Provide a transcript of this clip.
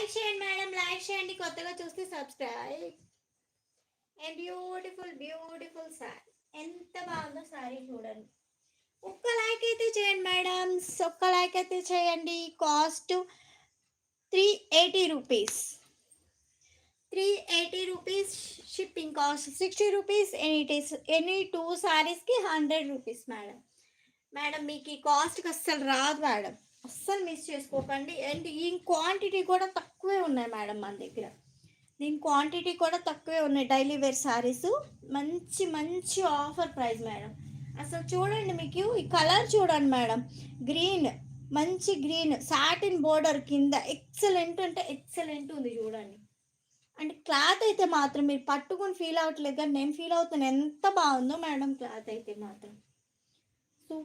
Like చేయండి madam, like చేయండి. కొత్తగా చూస్తే subscribe. And beautiful beautiful sorry, ఎంత బాగుందో సారీ చూడండి. ఒక్క లైక్ అయితే చేయండి మేడం, ఒక్క లైక్ అయితే చేయండి. Cost 380 rupees, 380 rupees. Shipping cost 60 rupees. Any two సారీస్కి 100 రూపీస్ మేడం. మేడం మీకు ఈ కాస్ట్కి అస్సలు రాదు మేడం, అస్సలు మిస్ చేసుకోకండి. అండ్ ఈ క్వాంటిటీ కూడా తక్కువే ఉన్నాయి మేడం మన దగ్గర. దీని క్వాంటిటీ కూడా తక్కువే ఉన్నాయి. డైలీ వేర్ శారీస్ మంచి మంచి ఆఫర్ ప్రైస్ మేడం. అసలు చూడండి, మీకు ఈ కలర్ చూడండి మేడం, గ్రీన్, మంచి గ్రీన్ సాటిన్ బోర్డర్ కింద ఎక్సలెంట్ అంటే ఎక్సలెంట్ ఉంది చూడండి. అంటే క్లాత్ అయితే మాత్రం మీరు పట్టుకుని ఫీల్ అవ్వట్లేదు, కానీ నేను ఫీల్ అవుతాను ఎంత బాగుందో మేడం క్లాత్ అయితే మాత్రం.